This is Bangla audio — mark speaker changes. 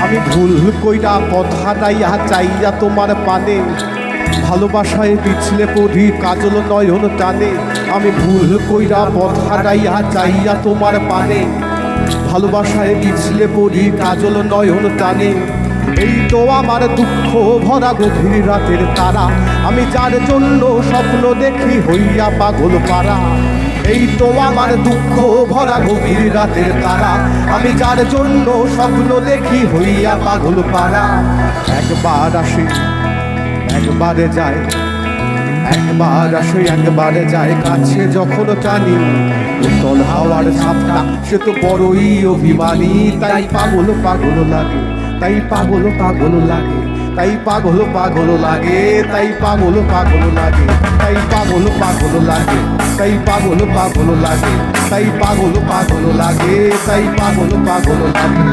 Speaker 1: আমি ভুল কইরা পথাটাইয়া চাইয়া তোমার পানে, ভালোবাসায় পিছলে পড়ি কাজল নয়ন টানে। আমি ভুল কইরা পথাটাইয়া চাইয়া তোমার পানে, ভালোবাসায় পিছলে পড়ি কাজল নয়ন টানে। এই তো আমার দুঃখ ভরা গভীর রাতের তারা, আমি যার জন্য স্বপ্ন দেখি হইয়া পাগল পারা। এই তো আমার দুঃখ ভরা গভীর রাতের তারা, আমি যার জন্য স্বপ্ন দেখি হইয়া পাগল পারা। একবার আসি একবারে যায়, একবার আসে একবারে যায়, কাছে যখন টানি উত্তল হাওয়ার ছাপটা সে তো বড়ই অভিমানী। তাই পাগল পাগল লাগে, তাই পাগল পাগল লাগে, তাই পাগল পাগল লাগে, তাই পাগল পাগল লাগে, তাই পাগল পাগল লাগে, তাই পাগল পাগল লাগে, তাই পাগল পাগল লাগে, তাই পাগল পাগল লাগে।